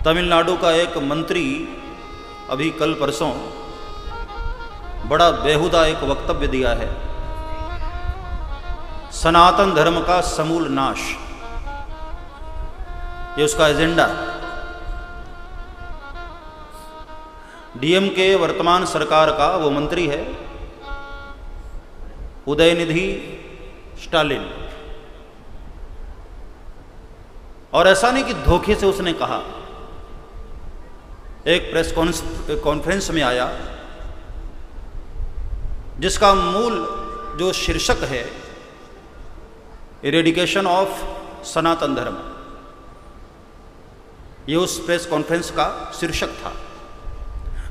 तमिलनाडु का एक मंत्री अभी कल परसों बड़ा बेहुदा एक वक्तव्य दिया है। सनातन धर्म का समूल नाश, ये उसका एजेंडा। डीएमके वर्तमान सरकार का वो मंत्री है उदयनिधि स्टालिन। और ऐसा नहीं कि धोखे से उसने कहा। एक प्रेस कॉन्फ्रेंस में आया जिसका मूल जो शीर्षक है इरेडिकेशन ऑफ सनातन धर्म, ये उस प्रेस कॉन्फ्रेंस का शीर्षक था।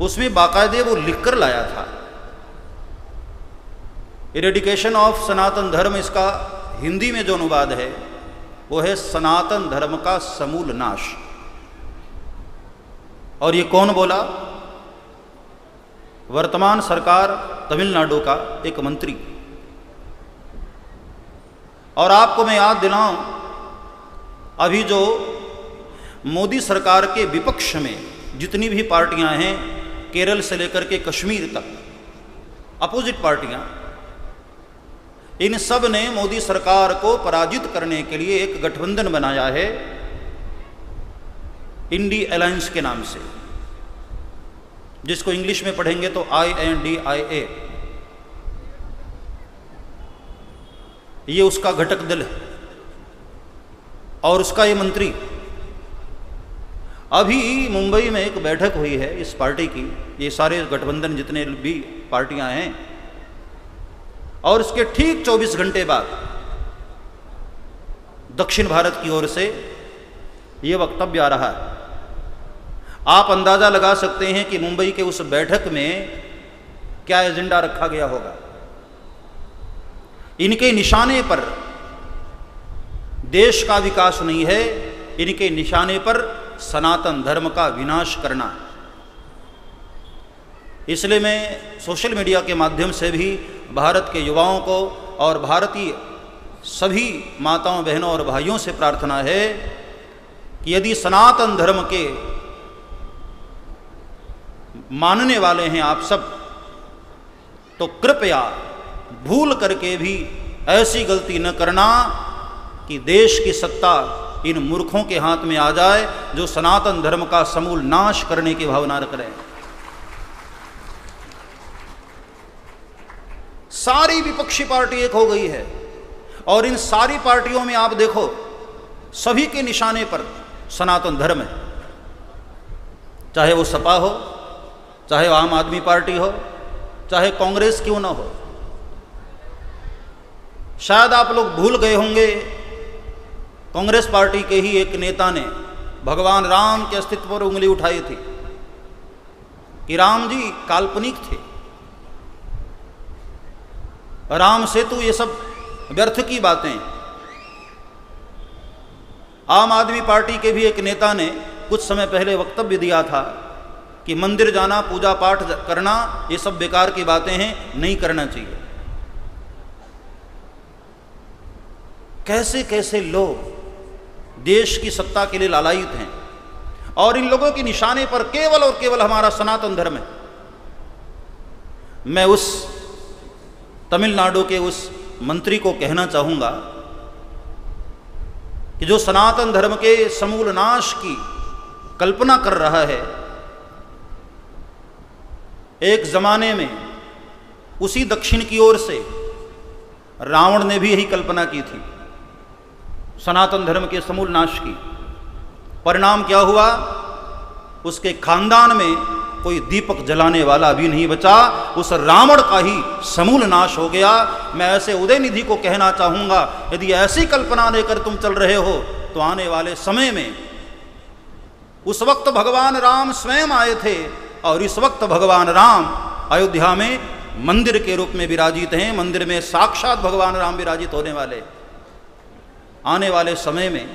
उसमें बाकायदे वो लिखकर लाया था इरेडिकेशन ऑफ सनातन धर्म। इसका हिंदी में जो अनुवाद है वो है सनातन धर्म का समूल नाश। और ये कौन बोला? वर्तमान सरकार तमिलनाडु का एक मंत्री। और आपको मैं याद दिलाऊं, अभी जो मोदी सरकार के विपक्ष में जितनी भी पार्टियां हैं, केरल से लेकर के कश्मीर तक, अपोजिट पार्टियां, इन सब ने मोदी सरकार को पराजित करने के लिए एक गठबंधन बनाया है इंडी अलायंस के नाम से, जिसको इंग्लिश में पढ़ेंगे तो INDIA। ये उसका घटक दल है और उसका ये मंत्री। अभी मुंबई में एक बैठक हुई है इस पार्टी की, ये सारे गठबंधन जितने भी पार्टियां हैं, और इसके ठीक 24 घंटे बाद दक्षिण भारत की ओर से ये वक्तव्य आ रहा है। आप अंदाजा लगा सकते हैं कि मुंबई के उस बैठक में क्या एजेंडा रखा गया होगा। इनके निशाने पर देश का विकास नहीं है, इनके निशाने पर सनातन धर्म का विनाश करना। इसलिए मैं सोशल मीडिया के माध्यम से भी भारत के युवाओं को और भारतीय सभी माताओं, बहनों और भाइयों से प्रार्थना है कि यदि सनातन धर्म के मानने वाले हैं आप सब, तो कृपया भूल करके भी ऐसी गलती न करना कि देश की सत्ता इन मूर्खों के हाथ में आ जाए जो सनातन धर्म का समूल नाश करने की भावना रख रहे हैं। सारी विपक्षी पार्टी एक हो गई है और इन सारी पार्टियों में आप देखो सभी के निशाने पर सनातन धर्म है। चाहे वो सपा हो, चाहे वो आम आदमी पार्टी हो, चाहे कांग्रेस क्यों ना हो। शायद आप लोग भूल गए होंगे, कांग्रेस पार्टी के ही एक नेता ने भगवान राम के अस्तित्व पर उंगली उठाई थी कि राम जी काल्पनिक थे, राम सेतु, ये सब व्यर्थ की बातें। आम आदमी पार्टी के भी एक नेता ने कुछ समय पहले वक्तव्य दिया था कि मंदिर जाना, पूजा पाठ करना, ये सब बेकार की बातें हैं, नहीं करना चाहिए। कैसे कैसे लोग देश की सत्ता के लिए लालायित हैं और इन लोगों के निशाने पर केवल और केवल हमारा सनातन धर्म है। मैं उस तमिलनाडु के उस मंत्री को कहना चाहूंगा कि जो सनातन धर्म के समूल नाश की कल्पना कर रहा है, एक जमाने में उसी दक्षिण की ओर से रावण ने भी यही कल्पना की थी सनातन धर्म के समूल नाश की। परिणाम क्या हुआ? उसके खानदान में कोई दीपक जलाने वाला भी नहीं बचा, उस रावण का ही समूल नाश हो गया। मैं ऐसे उदयनिधि को कहना चाहूंगा, यदि ऐसी कल्पना लेकर तुम चल रहे हो तो आने वाले समय में, उस वक्त भगवान राम स्वयं आए थे और इस वक्त भगवान राम अयोध्या में मंदिर के रूप में विराजित हैं। मंदिर में साक्षात भगवान राम विराजित होने वाले। आने वाले समय में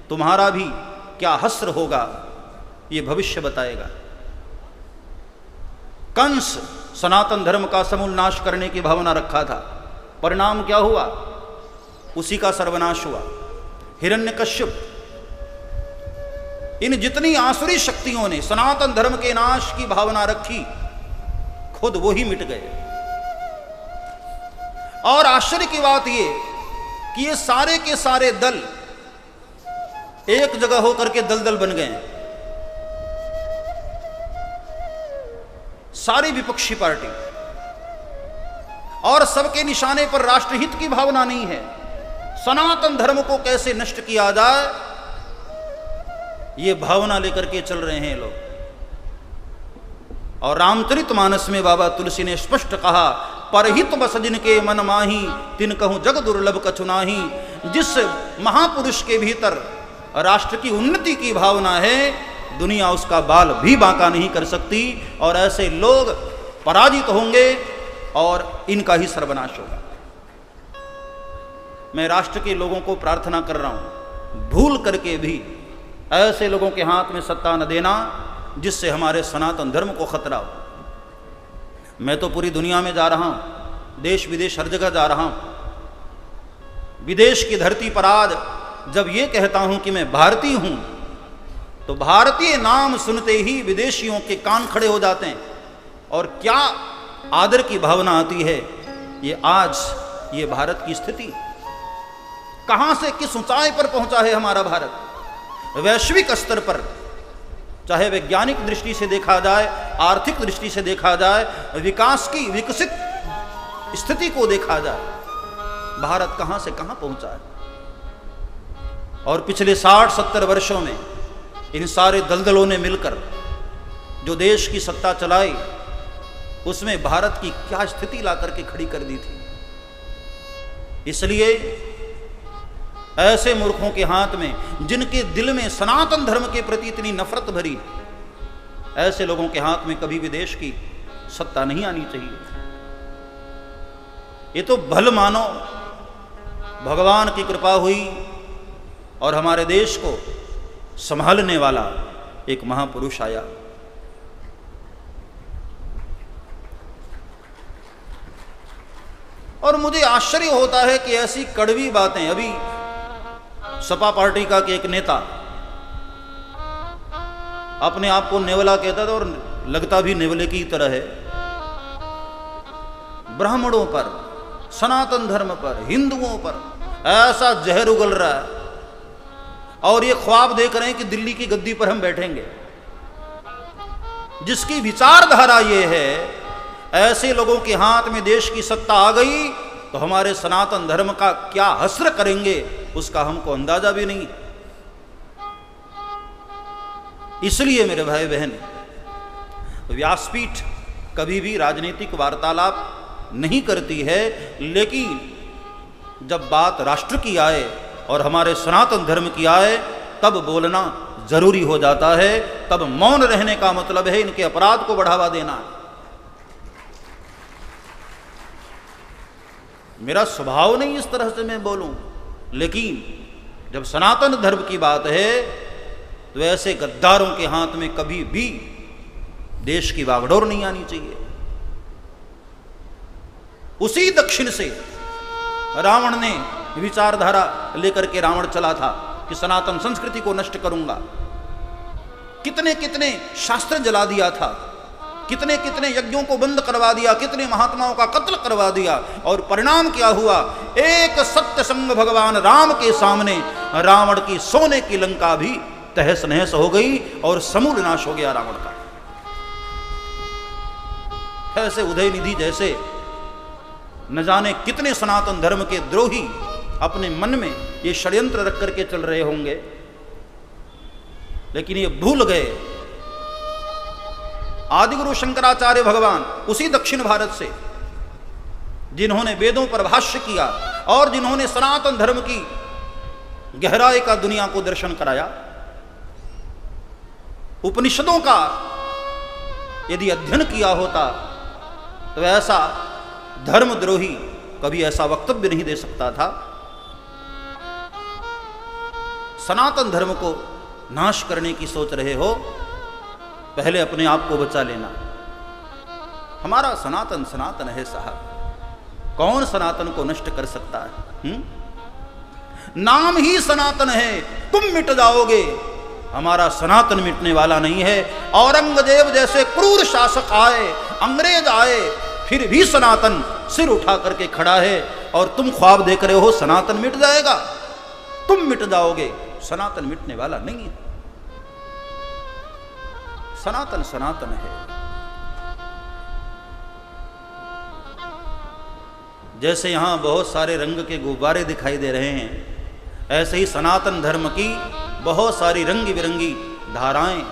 तुम्हारा भी क्या हश्र होगा, ये भविष्य बताएगा। कंस सनातन धर्म का समूल नाश करने की भावना रखा था, परिणाम क्या हुआ? उसी का सर्वनाश हुआ। हिरण्यकश्यप इन जितनी आसुरी शक्तियों ने सनातन धर्म के नाश की भावना रखी, खुद वो ही मिट गए। और आश्चर्य की बात ये कि ये सारे के सारे दल एक जगह होकर के दलदल बन गए। सारी विपक्षी पार्टी, और सबके निशाने पर राष्ट्रहित की भावना नहीं है। सनातन धर्म को कैसे नष्ट किया जाए, ये भावना लेकर के चल रहे हैं लोग। और रामचरितमानस में बाबा तुलसी ने स्पष्ट कहा, परहित बस जिनके मन माही, तिन कहूं जग दुर्लभ कछु नाही। जिस महापुरुष के भीतर राष्ट्र की उन्नति की भावना है, दुनिया उसका बाल भी बांका नहीं कर सकती। और ऐसे लोग पराजित होंगे और इनका ही सर्वनाश होगा। मैं राष्ट्र के लोगों को प्रार्थना कर रहा हूं, भूल करके भी ऐसे लोगों के हाथ में सत्ता न देना जिससे हमारे सनातन धर्म को खतरा हो। मैं तो पूरी दुनिया में जा रहा हूं, देश विदेश हर जगह जा रहा हूं। विदेश की धरती पर आज जब ये कहता हूं कि मैं भारतीय हूं, तो भारतीय नाम सुनते ही विदेशियों के कान खड़े हो जाते हैं। और क्या आदर की भावना आती है। ये आज ये भारत की स्थिति कहां से किस ऊंचाई पर पहुंचा है हमारा भारत। वैश्विक स्तर पर, चाहे वैज्ञानिक दृष्टि से देखा जाए, आर्थिक दृष्टि से देखा जाए, विकास की विकसित स्थिति को देखा जाए, भारत कहां से कहां पहुंचा है। और पिछले 60-70 वर्षों में इन सारे दलदलों ने मिलकर जो देश की सत्ता चलाई, उसमें भारत की क्या स्थिति ला करके खड़ी कर दी थी। इसलिए ऐसे मूर्खों के हाथ में, जिनके दिल में सनातन धर्म के प्रति इतनी नफरत भरी, ऐसे लोगों के हाथ में कभी भी देश की सत्ता नहीं आनी चाहिए। ये तो भल मानो भगवान की कृपा हुई और हमारे देश को संभालने वाला एक महापुरुष आया। और मुझे आश्चर्य होता है कि ऐसी कड़वी बातें, अभी सपा पार्टी का एक नेता अपने आप को नेवला कहता था और लगता भी नेवले की तरह है, ब्राह्मणों पर, सनातन धर्म पर, हिंदुओं पर ऐसा जहर उगल रहा है। और ये ख्वाब देख रहे हैं कि दिल्ली की गद्दी पर हम बैठेंगे। जिसकी विचारधारा ये है, ऐसे लोगों के हाथ में देश की सत्ता आ गई तो हमारे सनातन धर्म का क्या हस्र करेंगे, उसका हमको अंदाजा भी नहीं। इसलिए मेरे भाई बहन, व्यासपीठ कभी भी राजनीतिक वार्तालाप नहीं करती है, लेकिन जब बात राष्ट्र की आए और हमारे सनातन धर्म की आए, तब बोलना जरूरी हो जाता है। तब मौन रहने का मतलब है इनके अपराध को बढ़ावा देना। मेरा स्वभाव नहीं इस तरह से मैं बोलूं, लेकिन जब सनातन धर्म की बात है तो ऐसे गद्दारों के हाथ में कभी भी देश की बागडोर नहीं आनी चाहिए। उसी दक्षिण से रावण ने विचारधारा लेकर के रावण चला था कि सनातन संस्कृति को नष्ट करूंगा। कितने कितने शास्त्र जला दिया था, कितने कितने यज्ञों को बंद करवा दिया, कितने महात्माओं का कत्ल करवा दिया। और परिणाम क्या हुआ? एक सत्य संग भगवान राम के सामने रावण की सोने की लंका भी तहस नहस हो गई और समूल नाश हो गया रावण का। ऐसे उदयनिधि जैसे न जाने कितने सनातन धर्म के द्रोही अपने मन में ये षड्यंत्र रख करके चल रहे होंगे, लेकिन ये भूल गए आदिगुरु शंकराचार्य भगवान उसी दक्षिण भारत से, जिन्होंने वेदों पर भाष्य किया और जिन्होंने सनातन धर्म की गहराई का दुनिया को दर्शन कराया। उपनिषदों का यदि अध्ययन किया होता तो ऐसा धर्मद्रोही कभी ऐसा वक्तव्य नहीं दे सकता था। सनातन धर्म को नाश करने की सोच रहे हो, पहले अपने आप को बचा लेना। हमारा सनातन सनातन है साहब, कौन सनातन को नष्ट कर सकता है? नाम ही सनातन है, तुम मिट जाओगे हमारा सनातन मिटने वाला नहीं है। औरंगजेब जैसे क्रूर शासक आए, अंग्रेज आए, फिर भी सनातन सिर उठा करके खड़ा है। और तुम ख्वाब देख रहे हो सनातन मिट जाएगा, तुम मिट जाओगे। सनातन मिटने वाला नहीं है। सनातन सनातन है। जैसे यहां बहुत सारे रंग के गुब्बारे दिखाई दे रहे हैं, ऐसे ही सनातन धर्म की बहुत सारी रंगी बिरंगी धाराएं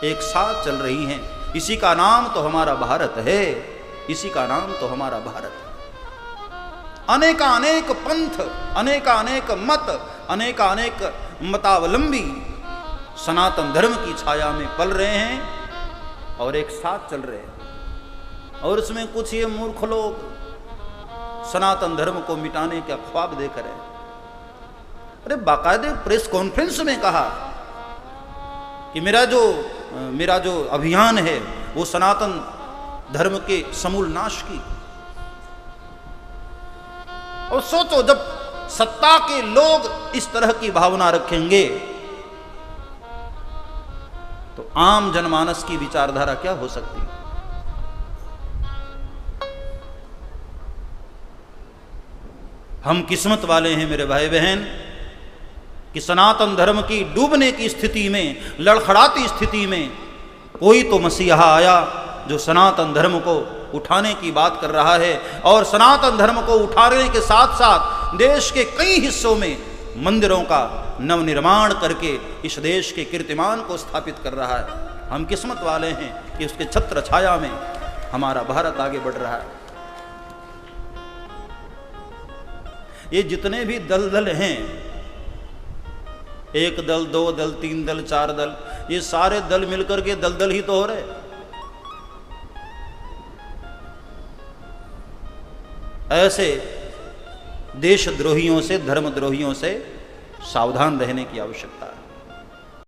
एक साथ चल रही हैं। इसी का नाम तो हमारा भारत है, इसी का नाम तो हमारा भारत है। अनेकानेक पंथ, अनेकानेक मत, अनेकानेक मतावलंबी सनातन धर्म की छाया में पल रहे हैं और एक साथ चल रहे हैं। और इसमें कुछ ये मूर्ख लोग सनातन धर्म को मिटाने का ख्वाब देख रहे हैं। अरे बाकायदे प्रेस कॉन्फ्रेंस में कहा कि मेरा जो अभियान है वो सनातन धर्म के समूल नाश की। और सोचो, जब सत्ता के लोग इस तरह की भावना रखेंगे तो आम जनमानस की विचारधारा क्या हो सकती है। हम किस्मत वाले हैं मेरे भाई बहन कि सनातन धर्म की डूबने की स्थिति में, लड़खड़ाती स्थिति में कोई तो मसीहा आया जो सनातन धर्म को उठाने की बात कर रहा है। और सनातन धर्म को उठाने के साथ साथ देश के कई हिस्सों में मंदिरों का नवनिर्माण करके इस देश के कीर्तिमान को स्थापित कर रहा है। हम किस्मत वाले हैं कि उसके छत्र छाया में हमारा भारत आगे बढ़ रहा है। ये जितने भी दल हैं, एक दल, दो दल, तीन दल, चार दल, ये सारे दल मिलकर के दल ही तो हो रहे। ऐसे देशद्रोहियों से, धर्मद्रोहियों से सावधान रहने की आवश्यकता है।